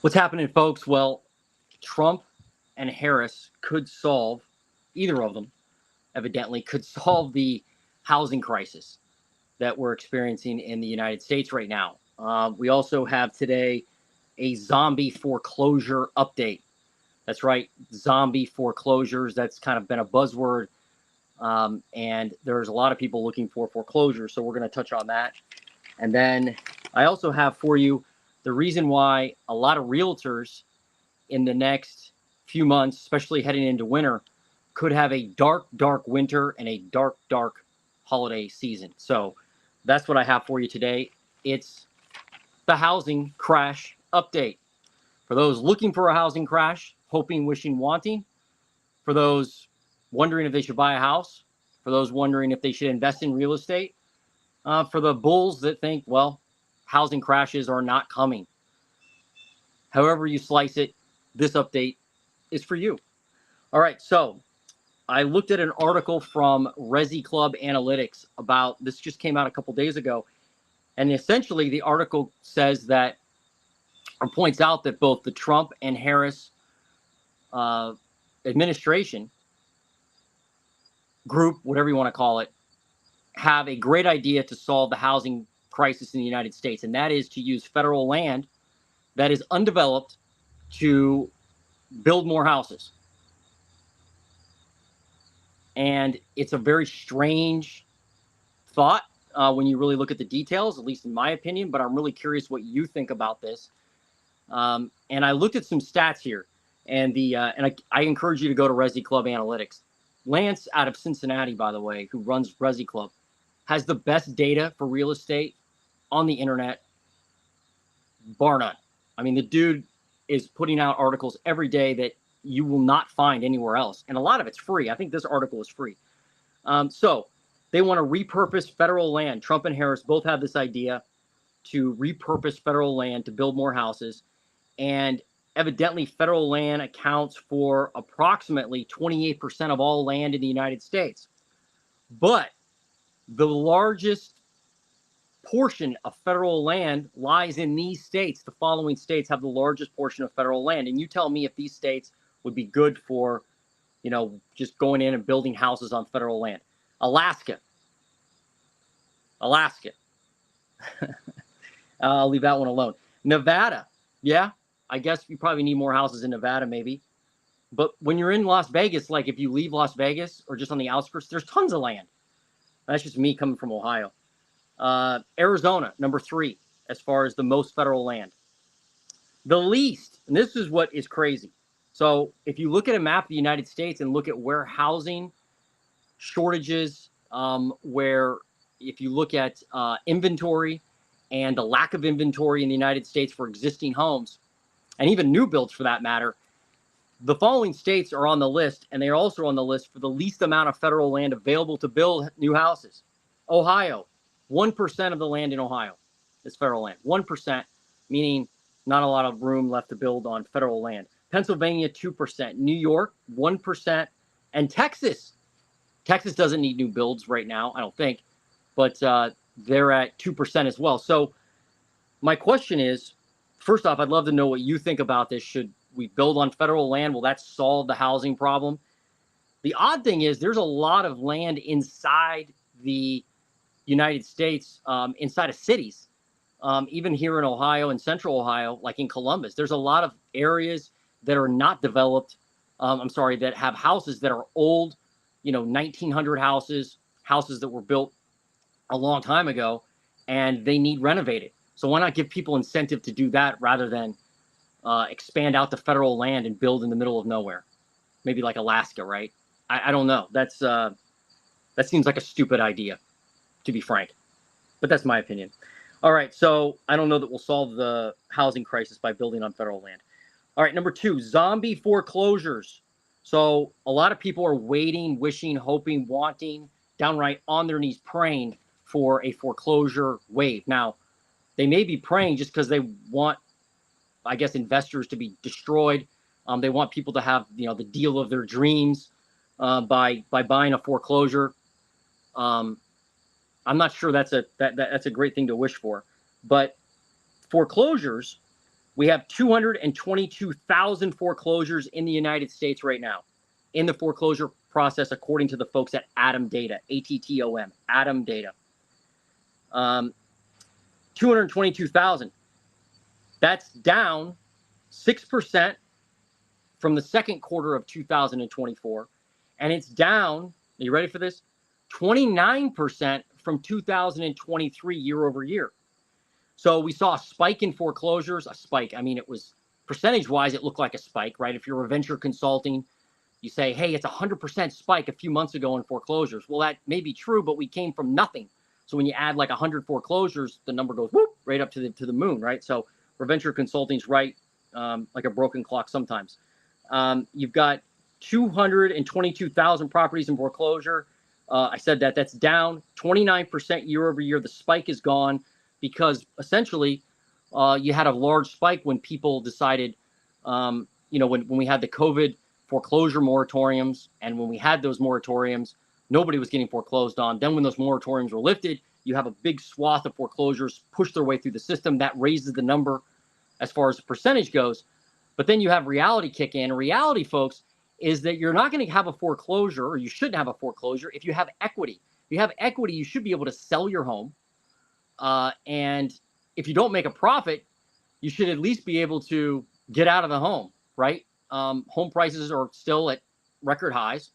What's happening, folks? Well, Trump and Harris could solve, either of them, evidently, could solve the housing crisis that we're experiencing in the United States right now. We also have today a zombie foreclosure update. That's right, zombie foreclosures. That's kind of been a buzzword. And there's a lot of people looking for foreclosure. So we're going to touch on that. And then I also have for you the reason why a lot of realtors in the next few months, especially heading into winter, could have a dark, dark winter and a dark, dark holiday season. So that's what I have for you today. It's the housing crash update. For those looking for a housing crash, hoping, wishing, wanting. For those wondering if they should buy a house. For those wondering if they should invest in real estate. For the bulls that think, well, housing crashes are not coming. However you slice it, this update is for you. All right, so I looked at an article from Resi Club Analytics about this, just came out a couple days ago. And essentially the article says that, or points out that both the Trump and Harris administration group, whatever you want to call it, have a great idea to solve the housing crisis in the United States. And that is to use federal land that is undeveloped to build more houses. And it's a very strange thought when you really look at the details, at least in my opinion, but I'm really curious what you think about this. And I looked at some stats here, and I encourage you to go to Resi Club Analytics. Lance out of Cincinnati, by the way, who runs Resi Club, has the best data for real estate on the internet, bar none. I mean, the dude is putting out articles every day that you will not find anywhere else. And a lot of it's free. I think this article is free. So they want to repurpose federal land. Trump and Harris both have this idea to repurpose federal land to build more houses. And evidently, federal land accounts for approximately 28% of all land in the United States. But the largest portion of federal land lies in these states. The following states have the largest portion of federal land. And you tell me if these states would be good for, just going in and building houses on federal land. Alaska. I'll leave that one alone. Nevada. Yeah, I guess you probably need more houses in Nevada, maybe. But when you're in Las Vegas, like if you leave Las Vegas or just on the outskirts, there's tons of land. That's just me coming from Ohio. Arizona, number 3, as far as the most federal land. The least, and this is what is crazy. So if you look at a map of the United States and look at where housing shortages, where if you look at inventory and the lack of inventory in the United States for existing homes, and even new builds for that matter, the following states are on the list, and they are also on the list for the least amount of federal land available to build new houses. Ohio, 1% of the land in Ohio is federal land. 1%, meaning not a lot of room left to build on federal land. Pennsylvania, 2%. New York, 1%. And Texas. Texas doesn't need new builds right now, I don't think. But they're at 2% as well. So my question is, first off, I'd love to know what you think about this. Should we build on federal land? Will that solve the housing problem? The odd thing is there's a lot of land inside the United States, inside of cities, even here in Ohio and central Ohio, like in Columbus. There's a lot of areas that are not developed, that have houses that are old, 1900 houses that were built a long time ago, and they need renovated. So why not give people incentive to do that rather than expand out the federal land and build in the middle of nowhere? Maybe like Alaska, right? I don't know. That seems like a stupid idea, to be frank. But that's my opinion. All right, so I don't know that we'll solve the housing crisis by building on federal land. All right, number 2, zombie foreclosures. So a lot of people are waiting, wishing, hoping, wanting, downright on their knees praying for a foreclosure wave. Now, they may be praying just because they want, I guess, investors to be destroyed. They want people to have, the deal of their dreams by buying a foreclosure. I'm not sure that's a great thing to wish for, but foreclosures We have 222,000 foreclosures in the United States right now in the foreclosure process, according to the folks at Atom Data, ATTOM, Atom Data. 222,000. That's down 6% from the second quarter of 2024. And it's down, are you ready for this? 29% from 2023 year over year. So we saw a spike in foreclosures, a spike. I mean, it was percentage-wise, it looked like a spike, right? If you're a venture consulting, you say, hey, it's a 100% spike a few months ago in foreclosures. Well, that may be true, but we came from nothing. So when you add like 100 foreclosures, the number goes whoop, right up to the moon, right? So for venture consulting's right, like a broken clock sometimes. You've got 222,000 properties in foreclosure. I said that's down 29% year over year. The spike is gone because essentially you had a large spike when people decided, when we had the COVID foreclosure moratoriums, and when we had those moratoriums, nobody was getting foreclosed on. Then when those moratoriums were lifted, you have a big swath of foreclosures push their way through the system. That raises the number as far as the percentage goes. But then you have reality kick in. Reality, folks, is that you're not going to have a foreclosure, or you shouldn't have a foreclosure, if you have equity. If you have equity, you should be able to sell your home. And if you don't make a profit, you should at least be able to get out of the home, right? Home prices are still at record highs.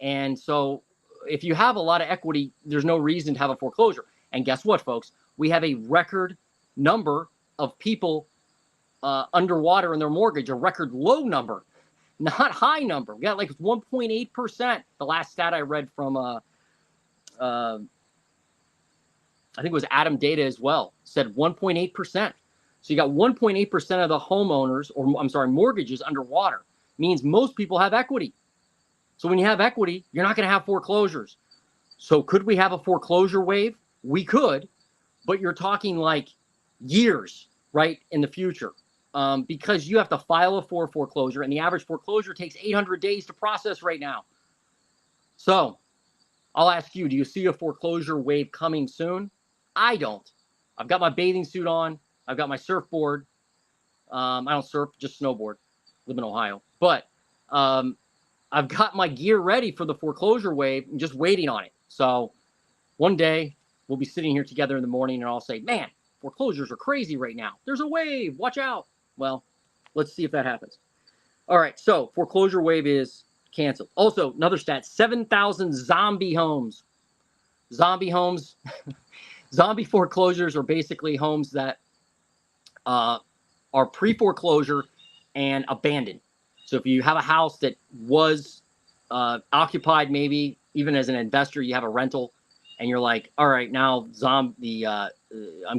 And so if you have a lot of equity, there's no reason to have a foreclosure. And guess what, folks? We have a record number of people underwater in their mortgage, a record low number, not high number. We got like 1.8%. The last stat I read from, I think it was Atom Data as well, said 1.8%. So you got 1.8% of the homeowners, or I'm sorry, mortgages underwater. Means most people have equity. So when you have equity, you're not going to have foreclosures. So could we have a foreclosure wave? We could, but you're talking like years, right, in the future, because you have to file a foreclosure, and the average foreclosure takes 800 days to process right now. So I'll ask you, do you see a foreclosure wave coming soon? I don't. I've got my bathing suit on. I've got my surfboard. I don't surf, just snowboard. Live in Ohio. But I've got my gear ready for the foreclosure wave and just waiting on it. So one day we'll be sitting here together in the morning and I'll say, man, foreclosures are crazy right now. There's a wave. Watch out. Well, let's see if that happens. All right. So foreclosure wave is canceled. Also, another stat, 7,000 zombie homes. Zombie homes. Zombie foreclosures are basically homes that are pre-foreclosure and abandoned. So if you have a house that was occupied, maybe even as an investor, you have a rental, and you're like, all right, now I'm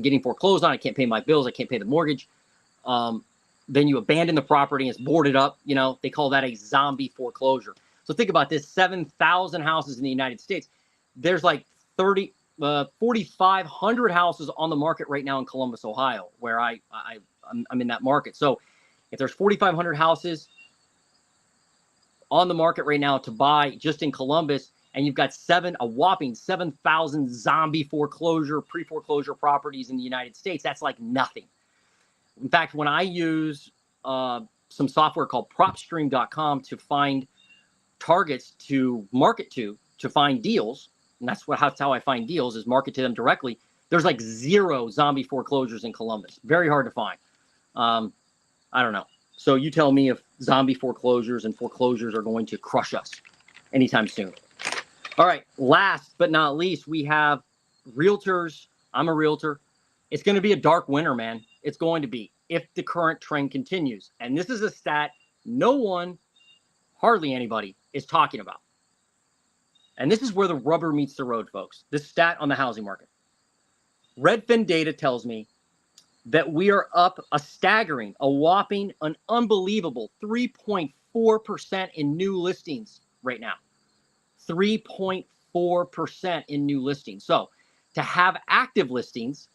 getting foreclosed on. I can't pay my bills. I can't pay the mortgage. Then you abandon the property and it's boarded up. They call that a zombie foreclosure. So think about this: 7,000 houses in the United States. There's like 4,500 houses on the market right now in Columbus, Ohio, where I'm in that market. So if there's 4,500 houses on the market right now to buy just in Columbus, and you've got a whopping 7,000 zombie foreclosure, pre-foreclosure properties in the United States, that's like nothing. In fact, when I use some software called propstream.com to find targets to market to find deals, and that's how I find deals, is market to them directly. There's like 0 zombie foreclosures in Columbus. Very hard to find. I don't know. So you tell me if zombie foreclosures and foreclosures are going to crush us anytime soon. All right. Last but not least, we have realtors. I'm a realtor. It's going to be a dark winter, man. It's going to be, if the current trend continues. And this is a stat no one, hardly anybody, is talking about. And this is where the rubber meets the road, folks. This stat on the housing market. Redfin data tells me that we are up a staggering, a whopping, an unbelievable 3.4% in new listings right now. 3.4% in new listings. So to have active listings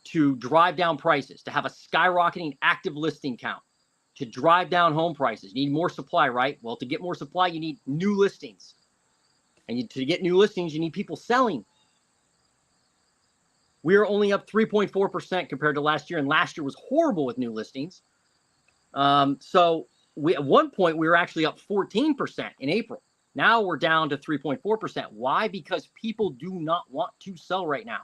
to drive down prices, to have a skyrocketing active listing count, to drive down home prices, you need more supply, right? Well, to get more supply, you need new listings. And to get new listings, you need people selling. We are only up 3.4% compared to last year, and last year was horrible with new listings. So at one point we were actually up 14% in April. Now we're down to 3.4%. Why? Because people do not want to sell right now.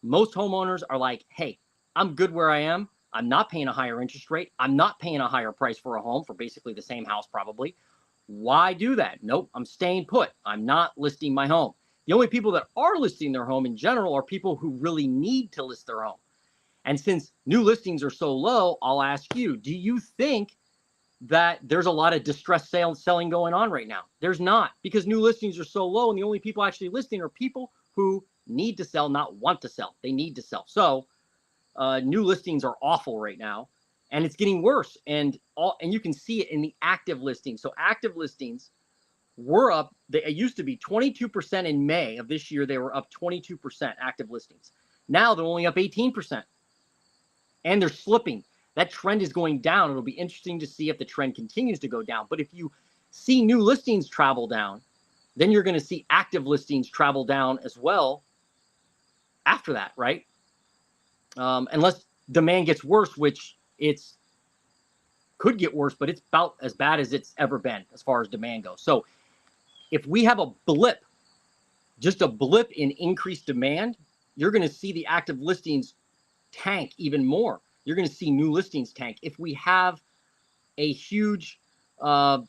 Most homeowners are like, hey, I'm good where I am. I'm not paying a higher interest rate. I'm not paying a higher price for a home for basically the same house probably. Why do that? Nope, I'm staying put. I'm not listing my home. The only people that are listing their home in general are people who really need to list their home. And since new listings are so low, I'll ask you, do you think that there's a lot of distressed selling going on right now? There's not, because new listings are so low, and the only people actually listing are people who need to sell, not want to sell. They need to sell. So new listings are awful right now, and it's getting worse. And you can see it in the active listings. So active listings were up. It used to be 22% in May of this year. They were up 22% active listings. Now they're only up 18%, and they're slipping. That trend is going down. It'll be interesting to see if the trend continues to go down. But if you see new listings travel down, then you're going to see active listings travel down as well after that, right? Unless demand gets worse, which could get worse, but it's about as bad as it's ever been as far as demand goes. So if we have a blip, just a blip in increased demand, you're going to see the active listings tank even more. You're going to see new listings tank. If we have a huge downward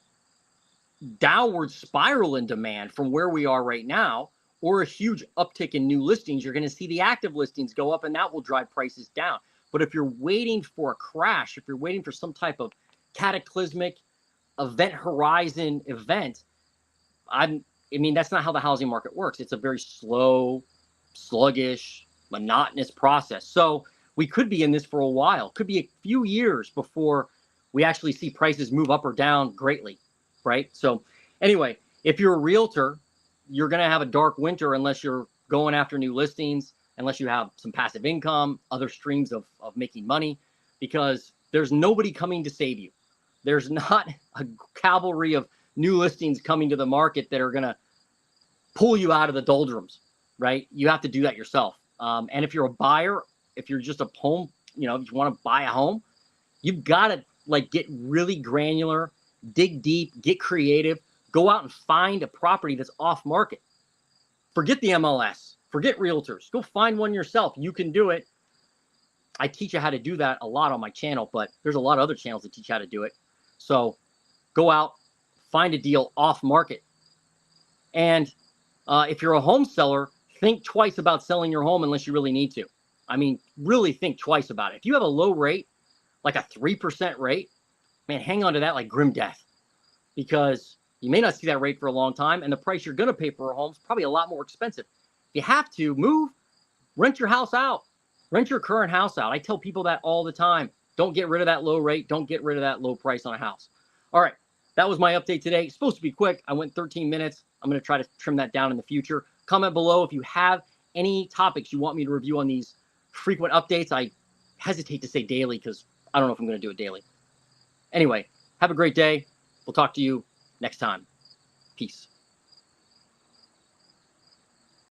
spiral in demand from where we are right now, or a huge uptick in new listings, you're going to see the active listings go up, and that will drive prices down. But if you're waiting for a crash, if you're waiting for some type of cataclysmic event horizon event, I mean, that's not how the housing market works. It's a very slow, sluggish, monotonous process. So we could be in this for a while. Could be a few years before we actually see prices move up or down greatly, right? So anyway, if you're a realtor, you're going to have a dark winter unless you're going after new listings, unless you have some passive income, other streams of making money, because there's nobody coming to save you. There's not a cavalry of new listings coming to the market that are going to pull you out of the doldrums, right? You have to do that yourself. And if you're a buyer, if you're just a home, if you want to buy a home, you've got to get really granular, dig deep, get creative, go out and find a property that's off market. Forget the MLS, forget realtors, go find one yourself. You can do it. I teach you how to do that a lot on my channel, but there's a lot of other channels that teach you how to do it. So go out, find a deal off market. And if you're a home seller, think twice about selling your home unless you really need to. I mean, really think twice about it. If you have a low rate, like a 3% rate, man, hang on to that like grim death, because you may not see that rate for a long time, and the price you're going to pay for a home is probably a lot more expensive. If you have to move, rent your house out. Rent your current house out. I tell people that all the time. Don't get rid of that low rate. Don't get rid of that low price on a house. All right, that was my update today. It's supposed to be quick. I went 13 minutes. I'm going to try to trim that down in the future. Comment below if you have any topics you want me to review on these frequent updates. I hesitate to say daily because I don't know if I'm going to do it daily. Anyway, have a great day. We'll talk to you next time. Peace.